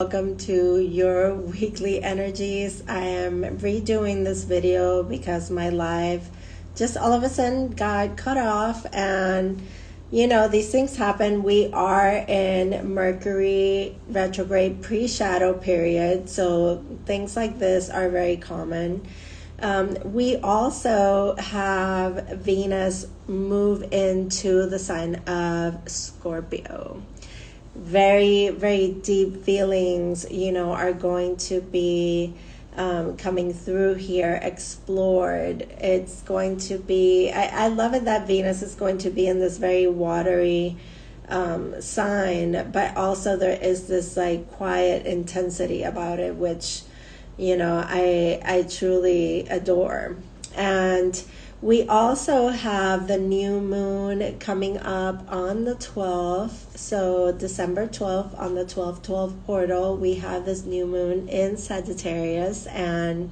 Welcome to your weekly energies. I am redoing this video because my live just all of a sudden got cut off, and these things happen. We are in Mercury retrograde pre-shadow period, so things like this are very common. We also have Venus move into the sign of Scorpio. Very, very deep feelings, are going to be coming through here, explored. It's going to be, I love it that Venus is going to be in this very watery sign, but also there is this like quiet intensity about it, which, I truly adore. And we also have the new moon coming up on the 12th. So December 12th, on the 12/12 portal, we have this new moon in Sagittarius, and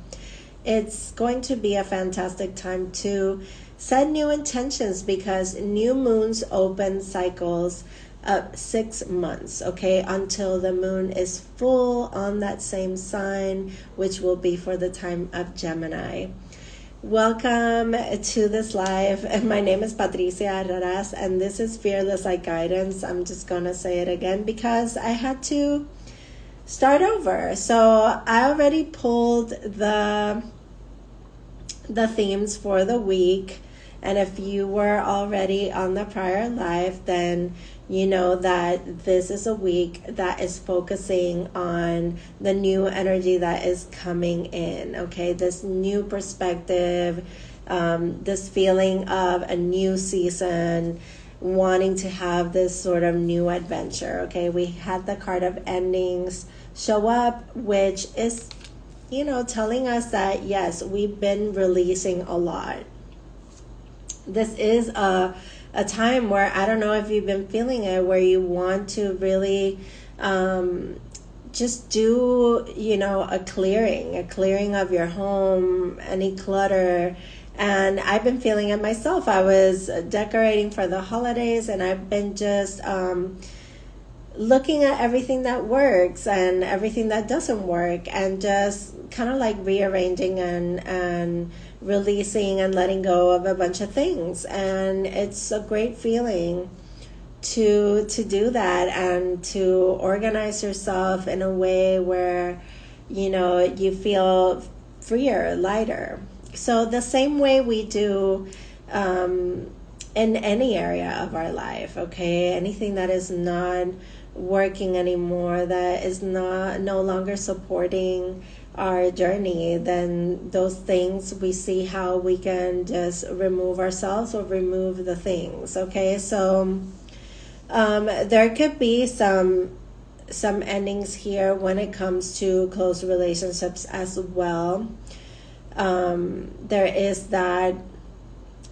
it's going to be a fantastic time to set new intentions because new moons open cycles of 6 months, okay, until the moon is full on that same sign, which will be for the time of Gemini. Welcome to this live. My name is Patricia, and this is Fearless Like Guidance. I'm just going to say it again because I had to start over. So I already pulled the themes for the week. And if you were already on the prior live, then you know that this is a week that is focusing on the new energy that is coming in, okay? This new perspective, this feeling of a new season, wanting to have this sort of new adventure, okay? We had the card of endings show up, which is, telling us that, yes, we've been releasing a lot. This is a time where, I don't know if you've been feeling it, where you want to really just do, a clearing of your home, any clutter. And I've been feeling it myself. I was decorating for the holidays, and I've been just looking at everything that works and everything that doesn't work, and just kind of like rearranging and releasing and letting go of a bunch of things. And it's a great feeling to do that and to organize yourself in a way where you feel freer, lighter. So the same way we do in any area of our life, okay? Anything that is not working anymore, that is no longer supporting our journey, then those things, we see how we can just remove ourselves or remove the things, okay? So there could be some endings here when it comes to close relationships as well. There is that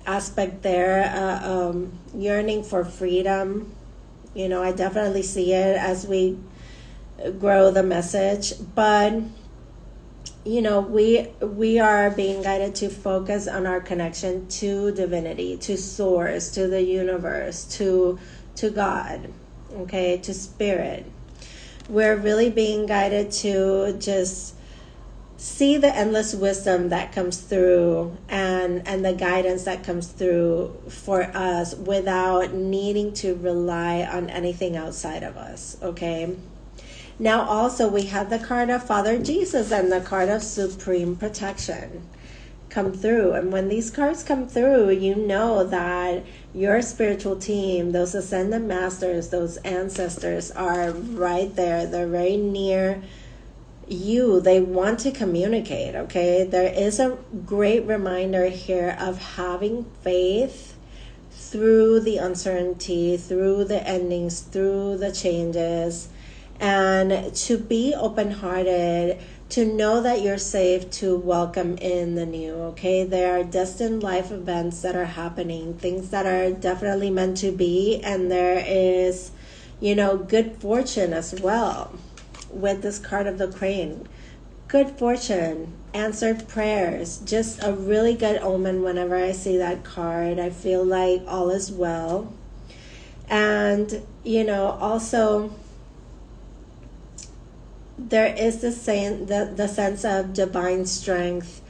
aspect there, yearning for freedom. I definitely see it as we grow the message, but we are being guided to focus on our connection to divinity, to source, to the universe, to God, okay, to spirit. We're really being guided to just see the endless wisdom that comes through and the guidance that comes through for us without needing to rely on anything outside of us, okay? Now also we have the card of Father Jesus and the card of Supreme Protection come through. And when these cards come through, you know that your spiritual team, those ascended masters, those ancestors are right there. They're very near you. They want to communicate, okay? There is a great reminder here of having faith through the uncertainty, through the endings, through the changes, and to be open-hearted, to know that you're safe to welcome in the new, okay? There are destined life events that are happening, things that are definitely meant to be, and there is, good fortune as well with this card of the crane. Good fortune, answered prayers, just a really good omen. Whenever I see that card, I feel like all is well. And, also there is the sense of divine strength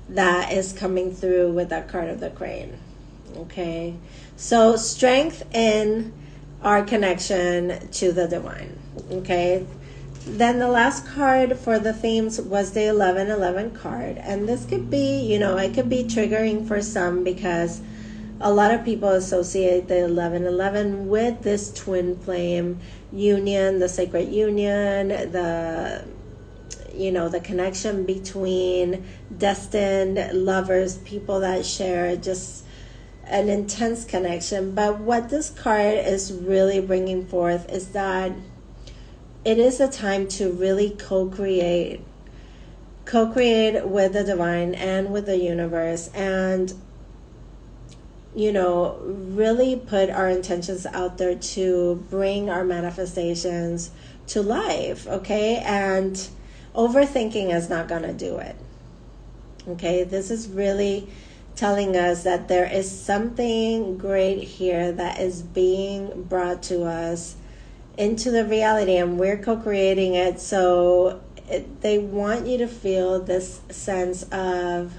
that is coming through with that card of the crane. Okay, so strength in our connection to the divine. Okay, then the last card for the themes was the 1111 card, and this could be, it could be triggering for some, because a lot of people associate the 1111 with this twin flame union, the sacred union, the connection between destined lovers, people that share just an intense connection. But what this card is really bringing forth is that it is a time to really co-create with the divine and with the universe, and really put our intentions out there to bring our manifestations to life. Okay, and overthinking is not going to do it. Okay, this is really telling us that there is something great here that is being brought to us into the reality, and we're co-creating it. So they want you to feel this sense of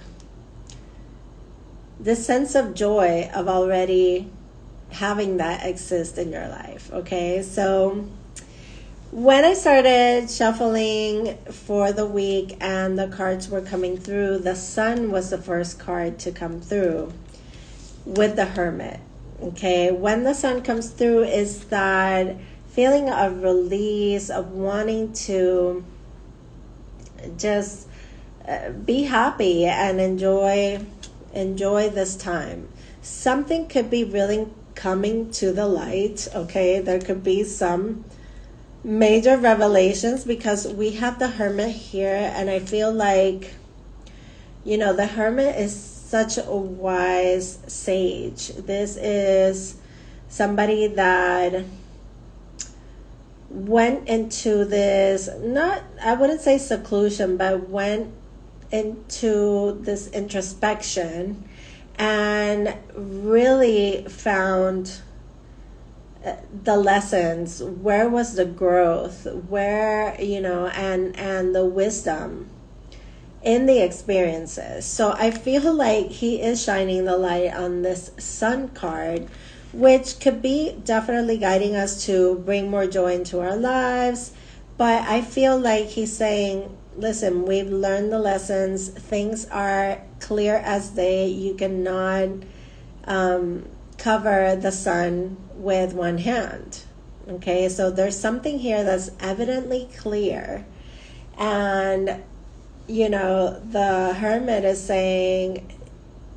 joy of already having that exist in your life. Okay, so when I started shuffling for the week and the cards were coming through, the Sun was the first card to come through with the Hermit. Okay, when the Sun comes through is that feeling of release, of wanting to just be happy and enjoy this time. Something could be really coming to the light. Okay, there could be some major revelations, because we have the Hermit here, and I feel like the Hermit is such a wise sage. This is somebody that went into this, I wouldn't say seclusion, but went into this introspection and really found the lessons. Where was the growth? Where, and the wisdom in the experiences. So I feel like he is shining the light on this Sun card, which could be definitely guiding us to bring more joy into our lives. But I feel like he's saying, listen, we've learned the lessons. Things are clear as day. You cannot cover the sun with one hand. Okay, so there's something here that's evidently clear. And, the Hermit is saying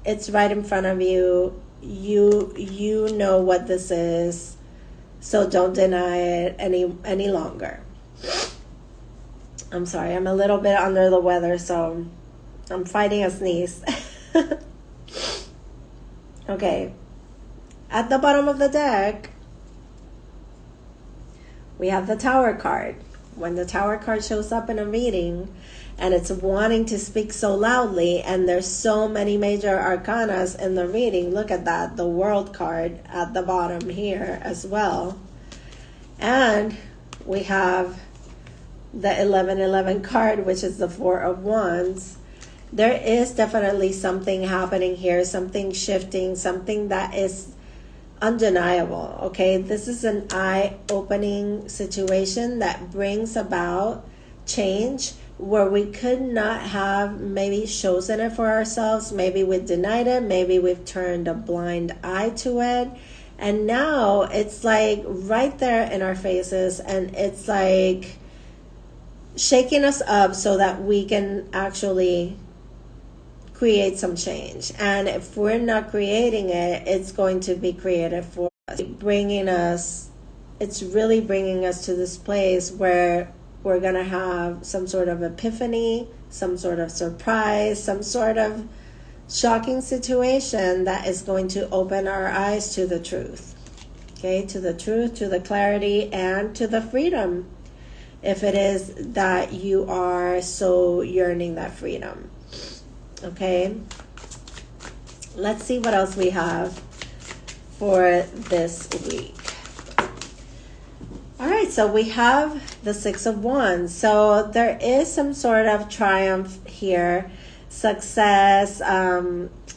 it's right in front of you. You know what this is, so don't deny it any longer. I'm sorry, I'm a little bit under the weather, so I'm fighting a sneeze. Okay, at the bottom of the deck, we have the Tower card. When the Tower card shows up in a reading and it's wanting to speak so loudly, and there's so many major arcanas in the reading, look at that, the World card at the bottom here as well. And we have the 1111 card, which is the Four of Wands. There is definitely something happening here, something shifting, something that is undeniable. Okay, this is an eye-opening situation that brings about change where we could not have maybe chosen it for ourselves. Maybe we denied it, maybe we've turned a blind eye to it, and now it's like right there in our faces, and it's like shaking us up so that we can actually create some change. And if we're not creating it, it's going to be created for us, it's really bringing us to this place where we're going to have some sort of epiphany, some sort of surprise, some sort of shocking situation that is going to open our eyes to the truth. Okay, to the truth, to the clarity, and to the freedom, if it is that you are so yearning that freedom. Okay, let's see what else we have for this week. All right, so we have the Six of Wands. So there is some sort of triumph here, success.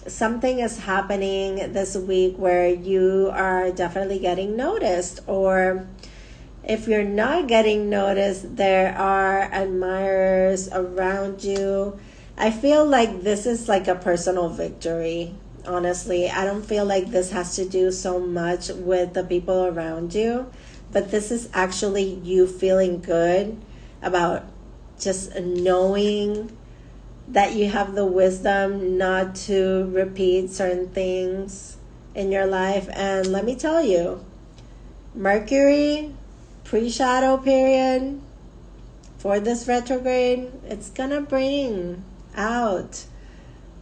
Something is happening this week where you are definitely getting noticed, or if you're not getting noticed, there are admirers around you. I feel like this is like a personal victory. Honestly, I don't feel like this has to do so much with the people around you, but this is actually you feeling good about just knowing that you have the wisdom not to repeat certain things in your life. And let me tell you, Mercury pre-shadow period for this retrograde, it's gonna bring out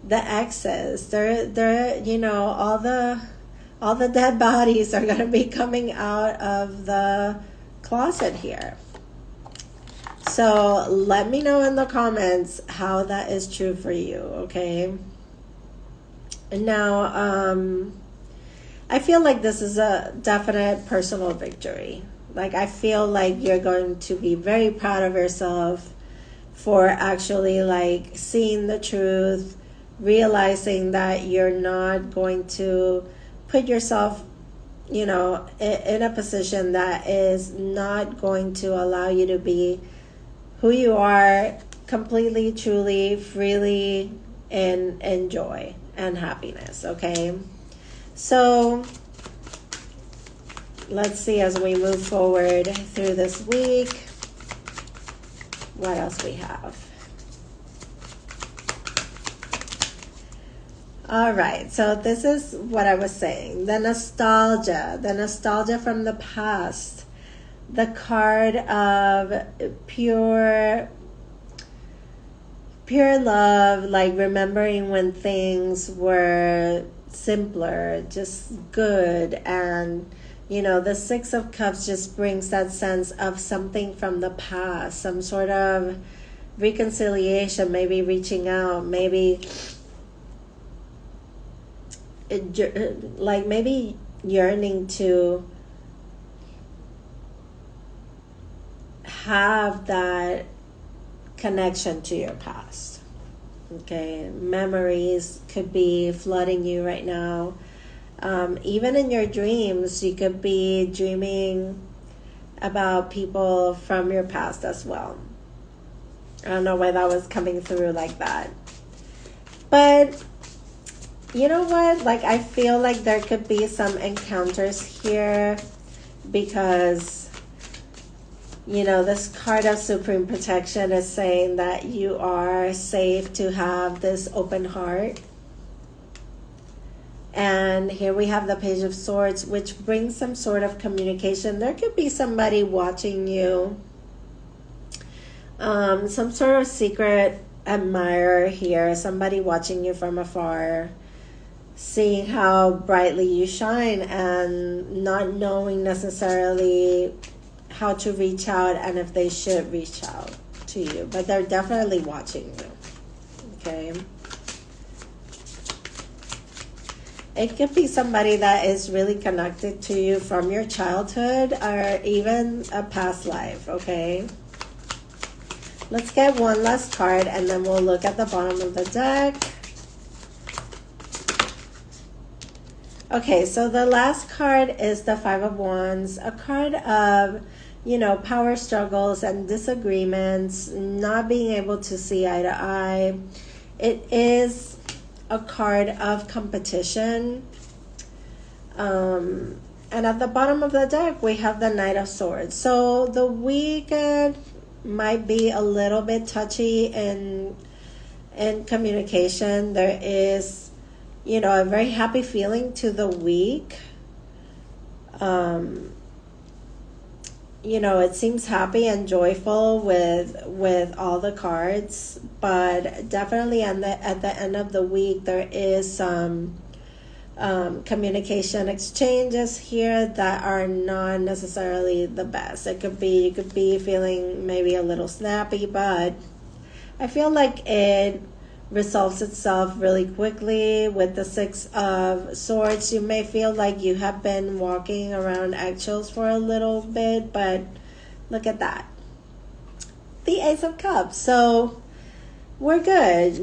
the excess. They're you know, all the dead bodies are gonna be coming out of the closet here. So let me know in the comments how that is true for you, okay? Now, I feel like this is a definite personal victory. Like, I feel like you're going to be very proud of yourself for actually like seeing the truth, realizing that you're not going to put yourself, you know, in a position that is not going to allow you to be who you are completely, truly, freely, in joy and happiness, okay? So let's see as we move forward through this week, what else we have. All right, so this is what I was saying, the nostalgia from the past. The card of pure love, like remembering when things were simpler, just good. And you know, the Six of Cups just brings that sense of something from the past, some sort of reconciliation, maybe reaching out, maybe like maybe yearning to have that connection to your past. Okay, memories could be flooding you right now. Even in your dreams, you could be dreaming about people from your past as well. I don't know why that was coming through like that. But you know what? Like, I feel like there could be some encounters here because, you know, this card of supreme protection is saying that you are safe to have this open heart. And here we have the Page of Swords, which brings some sort of communication. There could be somebody watching you, some sort of secret admirer here, somebody watching you from afar, seeing how brightly you shine and not knowing necessarily how to reach out and if they should reach out to you, but they're definitely watching you. Okay, it could be somebody that is really connected to you from your childhood or even a past life. Okay, let's get one last card and then we'll look at the bottom of the deck. Okay, so the last card is the Five of Wands, a card of, you know, power struggles and disagreements, not being able to see eye to eye. It is a card of competition. And at the bottom of the deck, we have the Knight of Swords. So the weekend might be a little bit touchy in communication. There is, you know, a very happy feeling to the week. You know, it seems happy and joyful with all the cards, but definitely at the end of the week, there is some communication exchanges here that are not necessarily the best. It could be, you could be feeling maybe a little snappy, but I feel like it resolves itself really quickly. With the Six of Swords, you may feel like you have been walking around eggshells for a little bit, but look at that. The Ace of Cups. So we're good.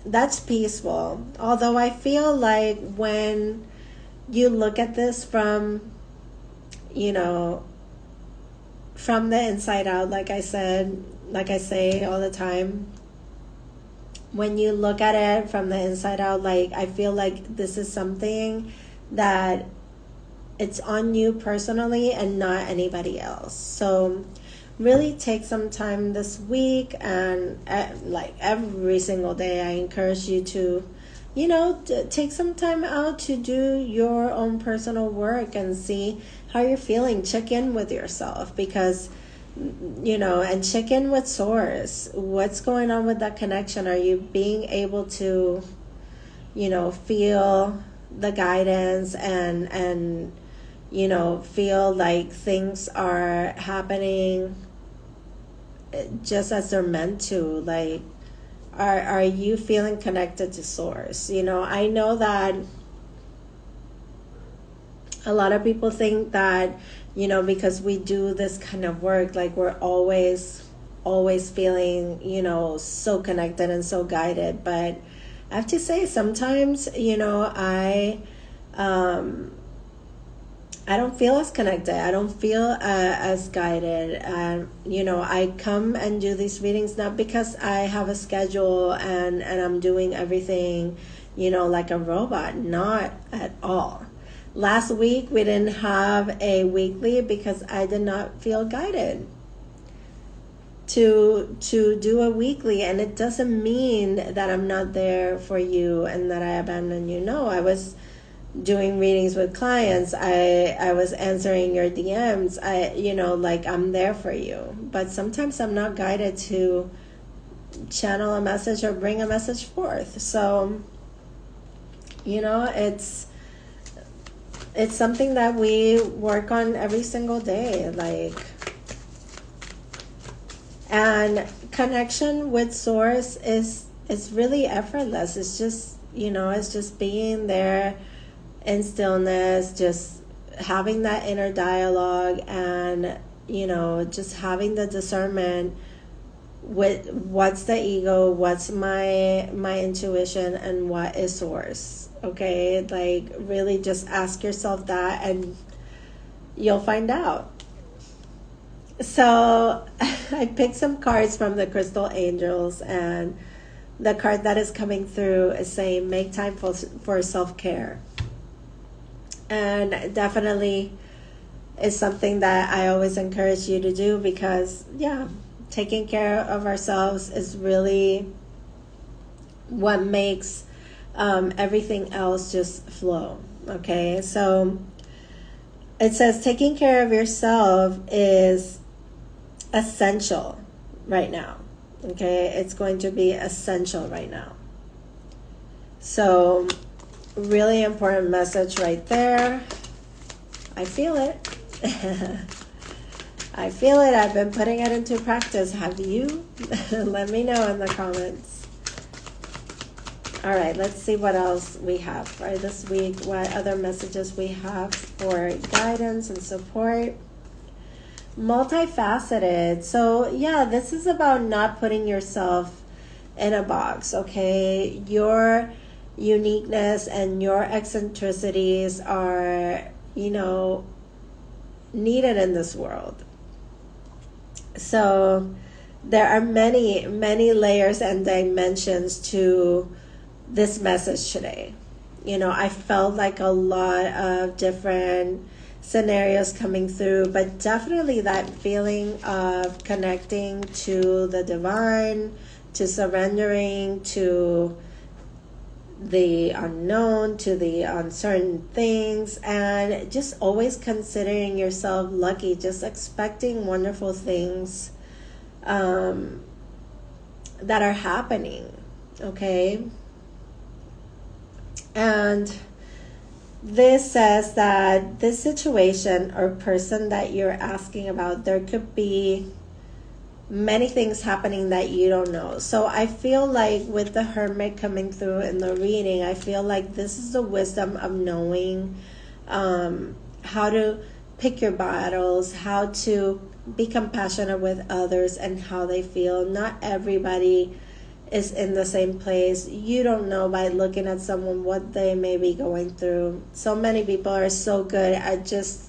That's peaceful. Although I feel like when you look at this from, from the inside out, like I say all the time, when you look at it from the inside out, like, I feel like this is something that it's on you personally and not anybody else. So really take some time this week, and like every single day, I encourage you to, take some time out to do your own personal work and see how you're feeling. Check in with yourself, because, and check in with Source. What's going on with that connection? Are you being able to, feel the guidance and feel like things are happening just as they're meant to? Like, are you feeling connected to Source? I know that a lot of people think that, because we do this kind of work, like, we're always feeling, so connected and so guided. But I have to say, sometimes, I don't feel as connected. I don't feel as guided. I come and do these readings not because I have a schedule and I'm doing everything, like a robot. Not at all. Last week, we didn't have a weekly because I did not feel guided to do a weekly. And it doesn't mean that I'm not there for you and that I abandon you. No, I was doing readings with clients. I was answering your DMs. I'm there for you. But sometimes I'm not guided to channel a message or bring a message forth. So, it's something that we work on every single day. And connection with Source is really effortless. It's just, it's just being there in stillness, just having that inner dialogue, and just having the discernment with what's the ego, what's my intuition, and what is Source. Okay, like, really just ask yourself that and you'll find out. So I picked some cards from the Crystal Angels, and the card that is coming through is saying, make time for self-care. And definitely is something that I always encourage you to do, because, taking care of ourselves is really what makes everything else just flow. Okay, so it says taking care of yourself is essential right now. Okay, it's going to be essential right now. So really important message right there. I feel it. I feel it. I've been putting it into practice. Have you? Let me know in the comments. All right, let's see what else we have for this week, what other messages we have for guidance and support. Multifaceted. So, this is about not putting yourself in a box, okay? Your uniqueness and your eccentricities are, needed in this world. So there are many, many layers and dimensions to this message today. I felt like a lot of different scenarios coming through, but definitely that feeling of connecting to the divine, to surrendering to the unknown, to the uncertain things, and just always considering yourself lucky, just expecting wonderful things that are happening. Okay. And this says that this situation or person that you're asking about, there could be many things happening that you don't know. So I feel like with the Hermit coming through in the reading, I feel like this is the wisdom of knowing how to pick your battles, how to be compassionate with others and how they feel. Not everybody is in the same place. You don't know by looking at someone what they may be going through. So many people are so good at just,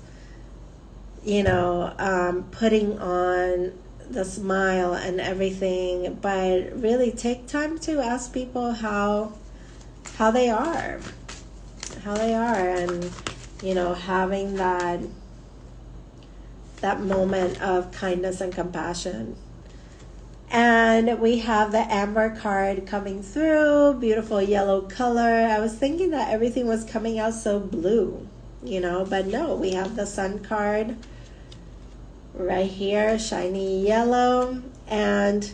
putting on the smile and everything, but really take time to ask people how they are, and having that moment of kindness and compassion. And we have the Amber card coming through, beautiful yellow color. I was thinking that everything was coming out so blue, but no, we have the Sun card right here, shiny yellow, and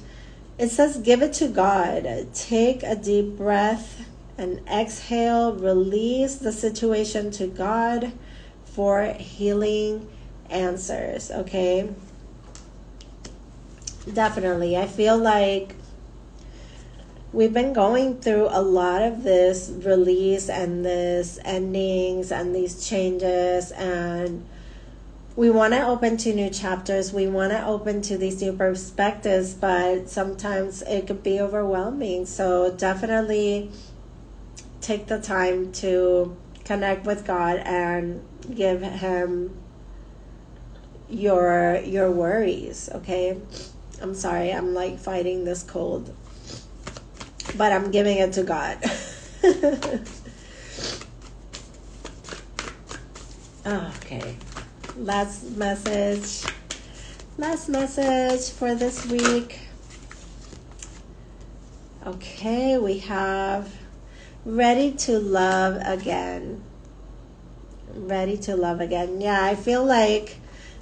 it says give it to God. Take a deep breath and exhale, release the situation to God for healing answers. Okay, definitely. I feel like we've been going through a lot of this release and this endings and these changes, and we want to open to new chapters. We want to open to these new perspectives, but sometimes it could be overwhelming. So definitely take the time to connect with God and give Him your worries. Okay, I'm sorry, I'm like fighting this cold, but I'm giving it to God. Okay, last message for this week. Okay, we have ready to love again. Ready to love again. Yeah, I feel like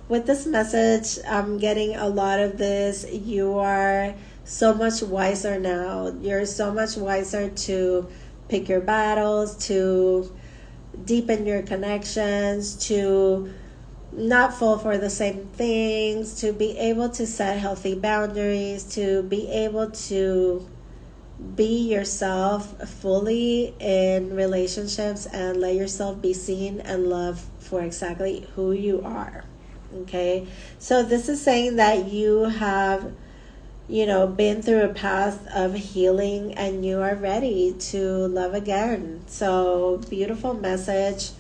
with this message, I'm getting a lot of this. You are so much wiser now. You're so much wiser to pick your battles, to deepen your connections, to not fall for the same things, to be able to set healthy boundaries, to be able to be yourself fully in relationships and let yourself be seen and loved for exactly who you are. Okay, so this is saying that you have been through a path of healing and you are ready to love again. So beautiful message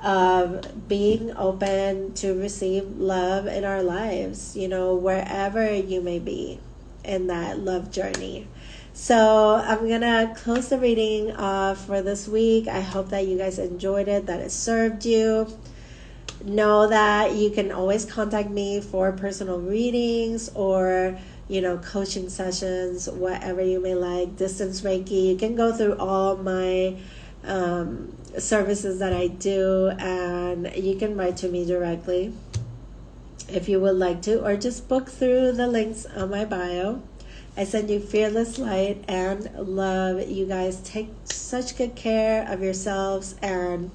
of being open to receive love in our lives, wherever you may be in that love journey. So I'm gonna close the reading for this week. I hope that you guys enjoyed it, that it served you. Know that you can always contact me for personal readings or coaching sessions, whatever you may like. Distance Reiki, you can go through all my services that I do, and you can write to me directly if you would like to, or just book through the links on my bio. I send you fearless light and love. You guys take such good care of yourselves, and